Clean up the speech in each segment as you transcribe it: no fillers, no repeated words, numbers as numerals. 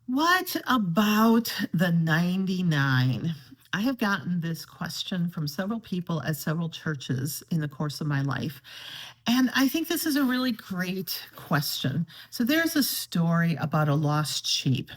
What about the 99? I have gotten this question from several people at several churches in the course of my life. And I think this is a really great question. So there's a story about a lost sheep.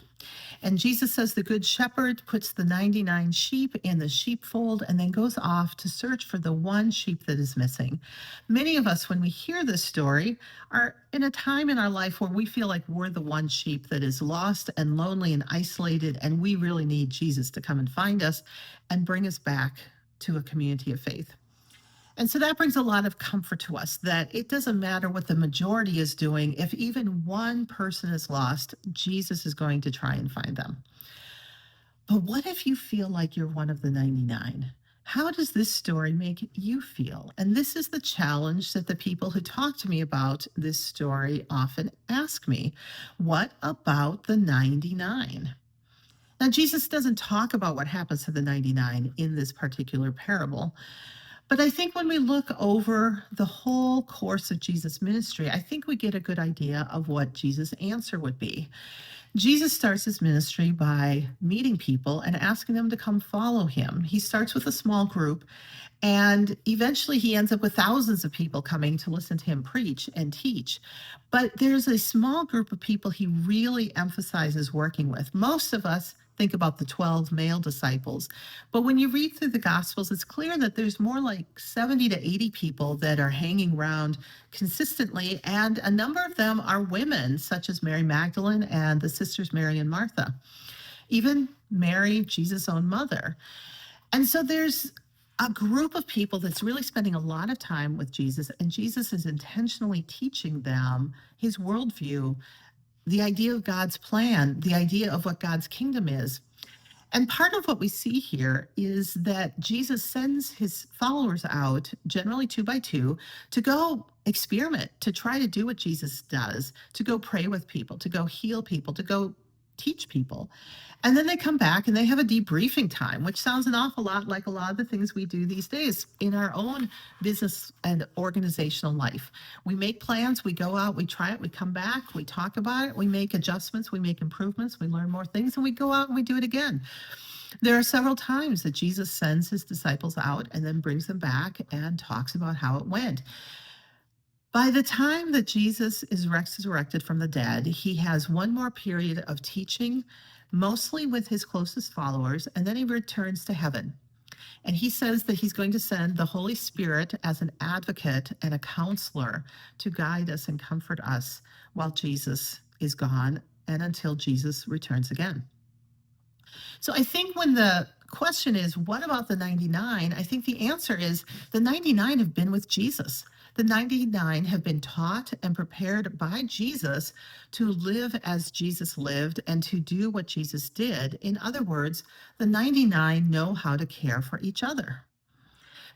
And Jesus says the good shepherd puts the 99 sheep in the sheepfold and then goes off to search for the one sheep that is missing. Many of us, when we hear this story, are in a time in our life where we feel like we're the one sheep that is lost and lonely and isolated, and we really need Jesus to come and find us and bring us back to a community of faith. And so that brings a lot of comfort to us that it doesn't matter what the majority is doing. If even one person is lost, Jesus is going to try and find them. But what if you feel like you're one of the 99? How does this story make you feel? And this is the challenge that the people who talk to me about this story often ask me. What about the 99? Now, Jesus doesn't talk about what happens to the 99 in this particular parable. But I think when we look over the whole course of Jesus' ministry, I think we get a good idea of what Jesus' answer would be. Jesus starts his ministry by meeting people and asking them to come follow him. He starts with a small group, and eventually he ends up with thousands of people coming to listen to him preach and teach. But there's a small group of people he really emphasizes working with. Most of us think about the 12 male disciples. But when you read through the Gospels, it's clear that there's more like 70 to 80 people that are hanging around consistently. And a number of them are women, such as Mary Magdalene and the sisters Mary and Martha, even Mary, Jesus' own mother. And so there's a group of people that's really spending a lot of time with Jesus, and Jesus is intentionally teaching them his worldview, the idea of God's plan, the idea of what God's kingdom is. And part of what we see here is that Jesus sends his followers out, generally two by two, to go experiment, to try to do what Jesus does, to go pray with people, to go heal people, to go teach people. And then they come back and they have a debriefing time, which sounds an awful lot like a lot of the things we do these days in our own business and organizational life. We make plans, we go out, we try it, we come back, we talk about it, we make adjustments, we make improvements, we learn more things, and we go out and we do it again. There are several times that Jesus sends his disciples out and then brings them back and talks about how it went. By the time that Jesus is resurrected from the dead, he has one more period of teaching, mostly with his closest followers, and then he returns to heaven. And he says that he's going to send the Holy Spirit as an advocate and a counselor to guide us and comfort us while Jesus is gone and until Jesus returns again. So I think when the question is, what about the 99? I think the answer is the 99 have been with Jesus. The 99 have been taught and prepared by Jesus to live as Jesus lived and to do what Jesus did. In other words, the 99 know how to care for each other.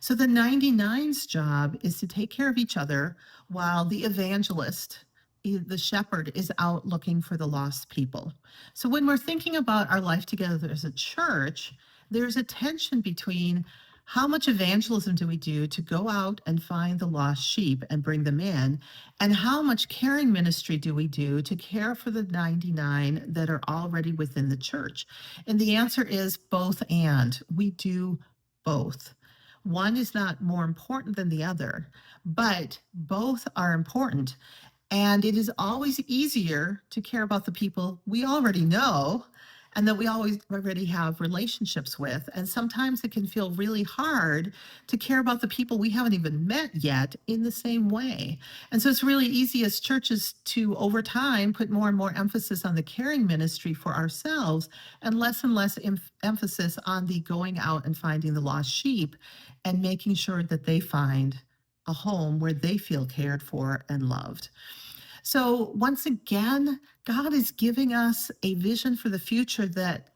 So the 99's job is to take care of each other while the evangelist, the shepherd, is out looking for the lost people. So when we're thinking about our life together as a church, there's a tension between how much evangelism do we do to go out and find the lost sheep and bring them in, and how much caring ministry do we do to care for the 99 that are already within the church? And the answer is both and. We do both. One is not more important than the other, but both are important. And it is always easier to care about the people we already know and that we always already have relationships with. And sometimes it can feel really hard to care about the people we haven't even met yet in the same way. And so it's really easy as churches to, over time, put more and more emphasis on the caring ministry for ourselves and less emphasis on the going out and finding the lost sheep and making sure that they find a home where they feel cared for and loved. So once again, God is giving us a vision for the future that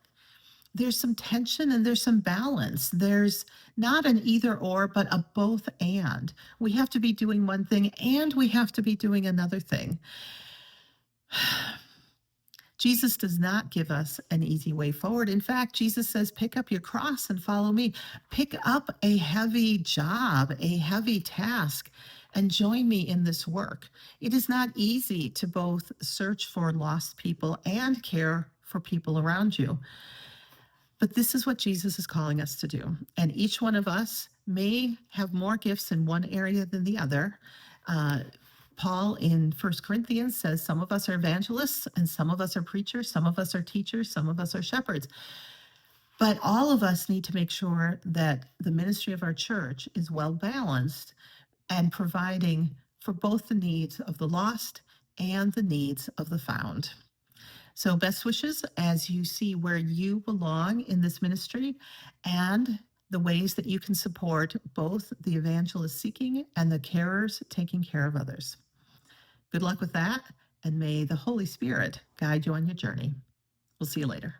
there's some tension and there's some balance. There's not an either or, but a both and. We have to be doing one thing and we have to be doing another thing. Jesus does not give us an easy way forward. In fact, Jesus says, pick up your cross and follow me. Pick up a heavy job, a heavy task, and join me in this work. It is not easy to both search for lost people and care for people around you. But this is what Jesus is calling us to do. And each one of us may have more gifts in one area than the other. Uh, Paul in First Corinthians says some of us are evangelists and some of us are preachers, some of us are teachers, some of us are shepherds. But all of us need to make sure that the ministry of our church is well balanced and providing for both the needs of the lost and the needs of the found. So, best wishes as you see where you belong in this ministry and the ways that you can support both the evangelist seeking and the carers taking care of others. Good luck with that, and may the Holy Spirit guide you on your journey. We'll see you later.